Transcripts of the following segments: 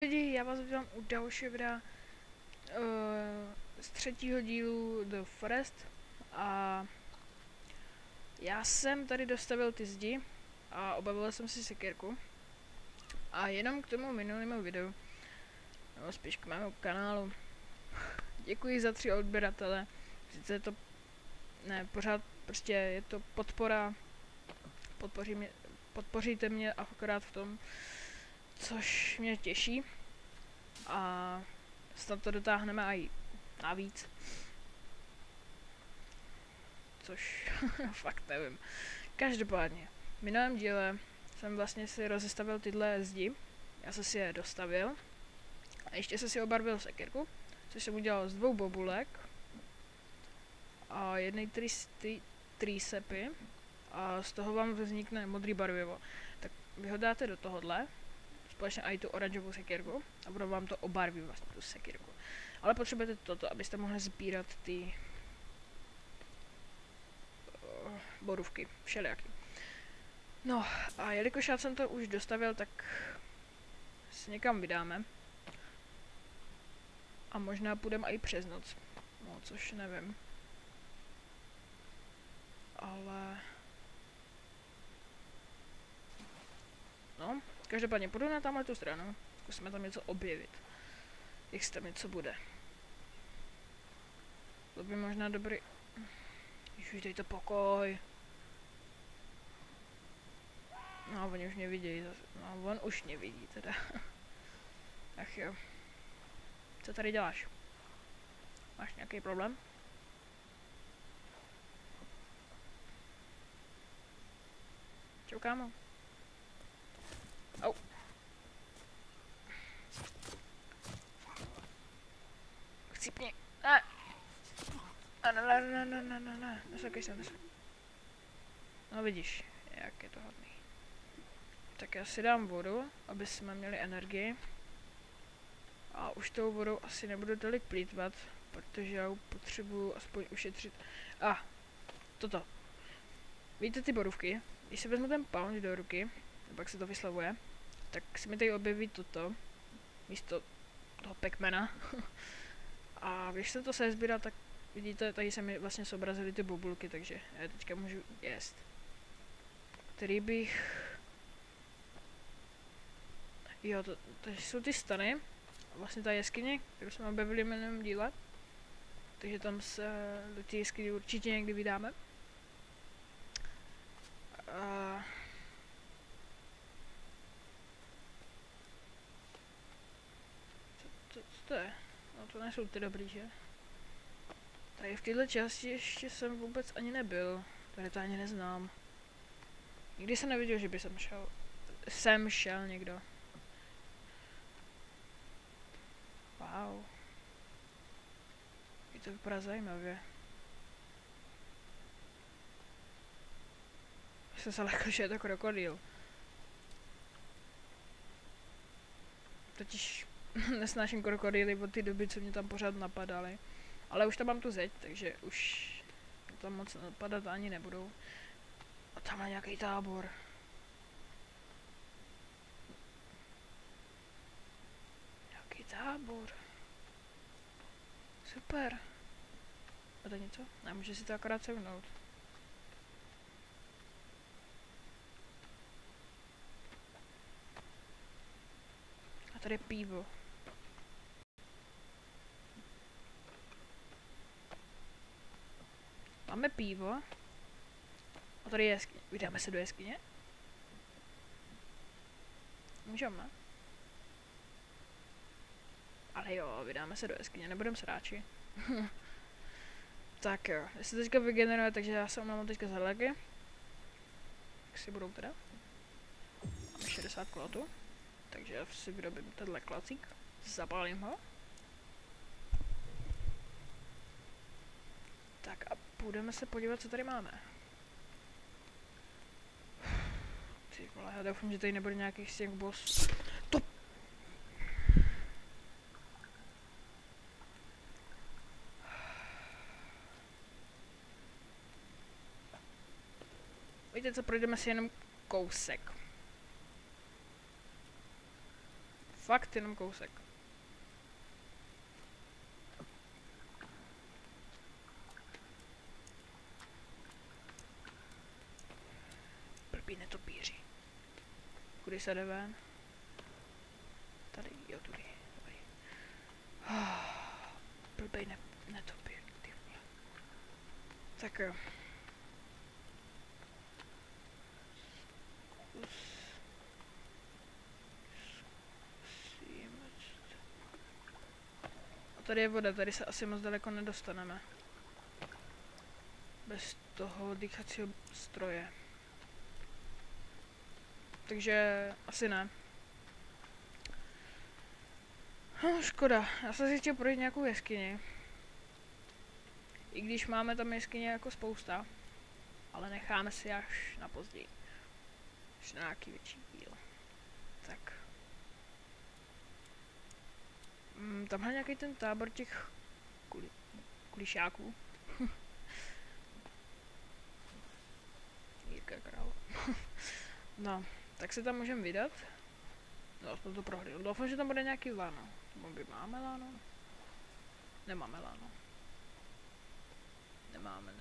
Lidi, já vás vítám u dalšího videa z třetího dílu The Forest a já jsem tady dostavil ty zdi a obavil jsem si sekérku a jenom k tomu minulému videu, nebo spíš k mému kanálu, děkuji za 3 odběratele, sice je to, ne, pořád prostě je to podpora, podpoříte mě akorát v tom, což mě těší. A snad to dotáhneme i navíc. Což fakt nevím. Každopádně, v minulém díle jsem vlastně si rozestavil tyhle zdi. Já jsem si je dostavil. A ještě jsem si obarvil sekírku, což jsem udělal z 2 bobulek. A jednej trísepy. A z toho vám vznikne modrý barvivo. Tak vy ho dáte do tohohle. Společně i tu oranžovou sekírku a budou vám to obarví vlastně tu sekírku. Ale potřebujete toto, abyste mohli sbírat ty borůvky, všelijaký. No a jelikož já jsem to už dostavil, tak se někam vydáme. A možná půjdeme i přes noc. No, což nevím. Ale... No, každopádně půjdu na tamhle tu stranu. Zkusíme tam něco objevit. Jestli tam něco bude. To by možná dobrý... Ježiš, dejte pokoj. No, oni už mě vidějí. No, on už mě vidí teda. Ach jo. Co tady děláš? Máš nějaký problém? Čau, kámo. Au. Chcípni. Ne. Ne. Nesakej se, No vidíš, jak je to hodný. Tak já si dám vodu, aby jsme měli energii. A už tou vodou asi nebudu tolik plýtvat, protože já potřebuju aspoň ušetřit. Toto. Víte ty borůvky? Když se vezmu ten pound do ruky, pak se to vyslavuje, tak si mi tady objeví toto, místo toho pekmena. A když se to sezbírá, tak vidíte, tady se mi vlastně zobrazily ty bobulky, takže já teďka můžu jíst. Který bych... Jo, to jsou ty stany, vlastně ta jeskyně, kterou jsme objevili v minulém díle. Takže tam se do té jeskyně určitě někdy vydáme. Co to je? No to nejsou ty dobrý, že? Tady v této části ještě jsem vůbec ani nebyl. Tady to ani neznám. Nikdy jsem neviděl, že by sem šel někdo. Wow. I to vypadá zajímavě. Jsem se lekl, že je to krokodýl. Totiž nesnáším krokodýly od té doby, co mě tam pořád napadaly. Ale už tam mám tu zeď, takže už tam moc napadat ani nebudou. A tam je nějaký tábor. Nějaký tábor. Super. A to něco? Ne, může si to akorát sevnout. A tady je pivo. Máme pivo. A tady je jeskyně. Vydáme se do jeskyně? Můžeme. Ale jo, vydáme se do jeskyně, nebudeme sráči. Tak jo, jestli teďka vygeneruje, takže já se mám teďka za lagy. Jak si budou teda? Máme 60 klotů. Takže já si vyrobím tenhle klacík. Zapálím ho. Tak a půjdeme se podívat, co tady máme. Ty vole, já doufám, že tady nebude nějaký z těch boss. To... Víte co, projdeme si jenom kousek. fakt jenom kousek. Blbý netopíři. Kudy se jde ven? Tady, jo, tudy. Blbej netopír, ty vole. Tak jo. A tady je voda, tady se asi moc daleko nedostaneme. Bez toho dýchacího stroje. Takže asi ne. Škoda, já jsem si chtěl projít nějakou jeskyni. I když máme tam jeskyně jako spousta. Ale necháme si až na později. Až na nějaký větší díl. Tak. Tamhle nějaký ten tábor těch kulišáků. Jirka král. No, tak se tam můžeme vydat. No, aspoň to prohlídl. Doufám, že tam bude nějaký láno. Máme láno? Nemáme láno. Nemáme.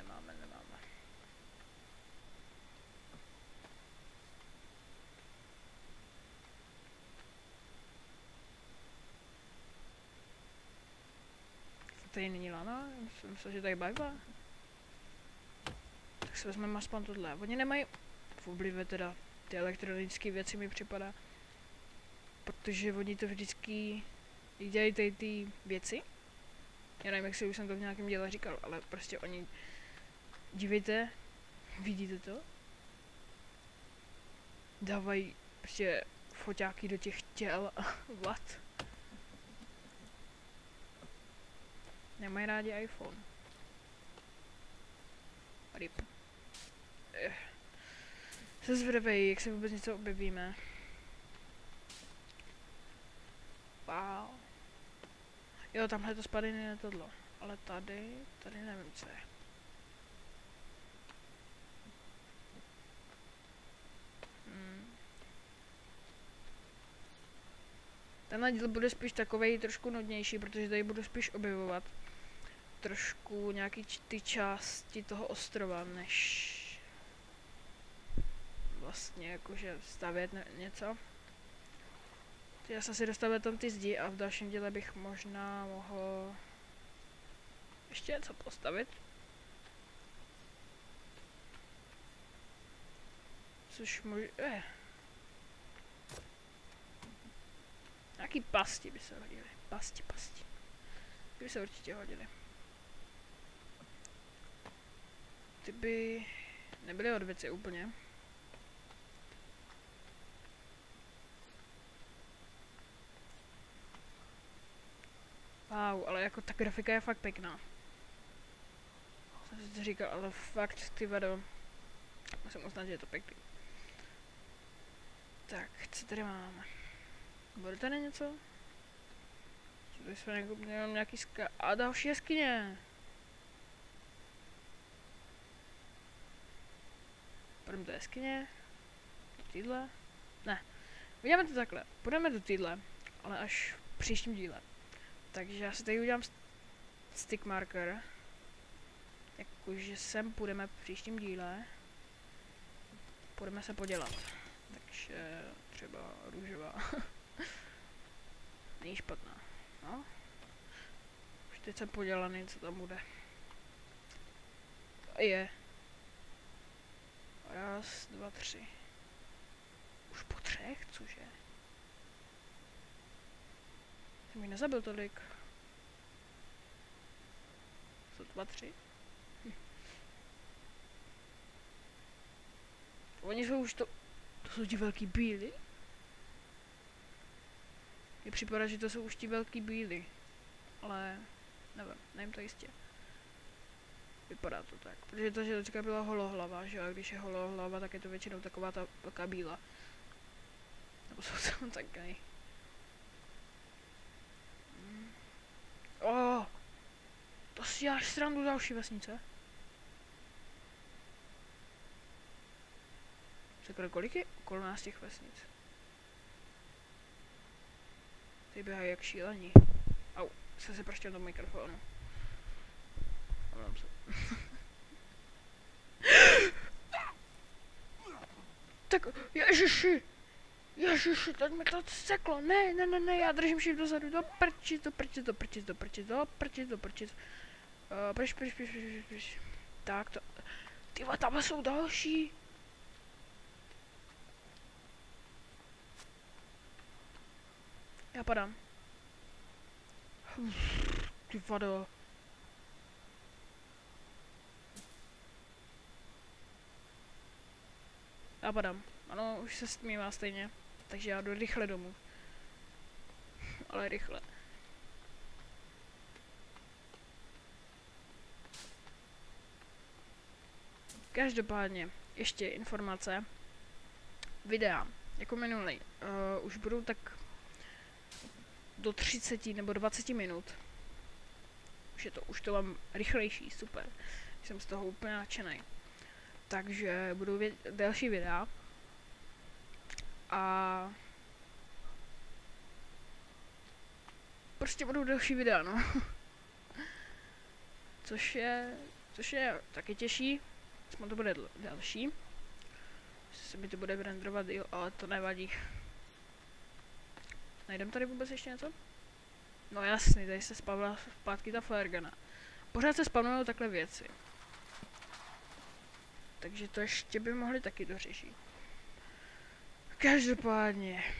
Tady není lana, jsem myslel, že tady bajba. Tak si vezmeme aspoň tohle. Oni nemají v oblibě teda ty elektronické věci mi připadá. Protože oni to vždycky dělají tady ty věci. Já nevím, jak si už jsem to v nějakém díle říkal, ale prostě oni, dívejte, vidíte to? Dávají prostě foťáky do těch těl a what? Nemají rádi iPhone. Rip. Se zvědavej, jak se vůbec něco objevíme. Wow. Jo, tamhle to spadiny netodlo. Ale tady nevím, co je. Tenhle díl bude spíš takovej trošku nudnější, protože tady budu spíš objevovat trošku nějaký ty části toho ostrova, než vlastně jakože stavět něco. Já jsem si dostavil tam ty zdi a v dalším díle bych možná mohl ještě něco postavit. Což může... Nějaký pasti by se hodily. Pasti. Ty by se určitě hodily. Ty by nebyly od věci úplně. Wow, ale jako ta grafika je fakt pěkná. Jsem si to říkal, ale fakt ty vado. Musím uznat, že je to pěkný. Tak, co tady máme? Bude tady něco? Tady jsme nějaký a další jeskyně. Půjdeme do jeskyně. Do týdle. Ne. Uděláme to takhle. Půjdeme do týdle, ale až v příštím díle. Takže já si tady udělám stick marker. Jakože sem půjdeme v příštím díle. Půjdeme se podělat. Takže třeba růžová. Není špatná. No. Už teď jsem podělaný, co tam bude. A je. Raz, dva, tři. Už po třech? Cože? Jsem mi nezabil tolik. 2, 3. Oni jsou už to jsou ti velký bíly? Mně připadá, že to jsou už ti velký bíly. Ale nevím to jistě. Vypadá to tak. Protože ta želečka byla holohlava, že a když je holohlava, tak je to většinou taková ta velká bíla. Nebo jsou tam taky. To si děláš srandu další vesnice? Sakra, kolik je okolo nás těch vesnic? Ty běhají jak šílení. Au, jsem se praštil do mikrofonu. Omlouvám se. Tak, ježiši! Ježiši, teď mi to seklo. Ne, já držím shift dozadu. Do prčic. Pryč. Tak to... Tyva, tam jsou další. Já padám. Ty vado. Já padám. Ano, už se stmívá stejně. Takže já jdu rychle domů. Ale rychle. Každopádně, ještě informace. Videa, jako minulý, už budou tak do 30 nebo 20 minut. Už to mám rychlejší, super. Jsem z toho úplně nadšenej. Takže budou další videa. A prostě budou další videa, no. což je taky těžší. Aspoň to bude další. Se mi to bude renderovat, jo, ale to nevadí. Najdem tady vůbec ještě něco? No jasný, tady se spavila zpátky ta flaregana. Pořád se spavnují takhle věci. Takže to ještě by mohli taky dořešit. Každopádně.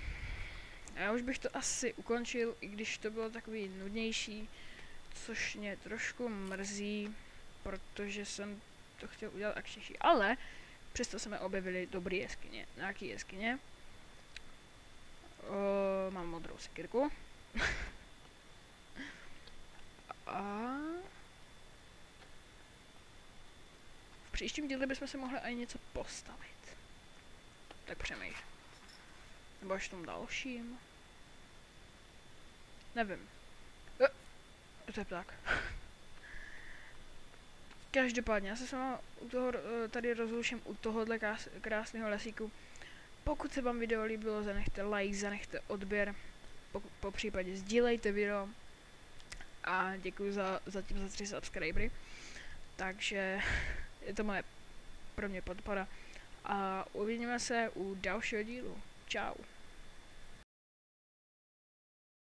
Já už bych to asi ukončil, i když to bylo takový nudnější. Což mě trošku mrzí, protože jsem to chtěl udělat akčnější. Ale přesto jsme objevili dobré jeskyně. Nějaký jeskyně. Mám modrou sekyrku. A v příštím díle bychom si mohli i něco postavit. Tak přemýšlím. Nebo až v tom dalším. Nevím. To je pták. Každopádně, já se s váma u toho, tady rozloučím u tohohle krásného lesíku. Pokud se vám video líbilo, zanechte like, zanechte odběr, po případě sdílejte video. A děkuji zatím za 3 subscribery. Takže je to pro mě podpora. A uvidíme se u dalšího dílu. Čau.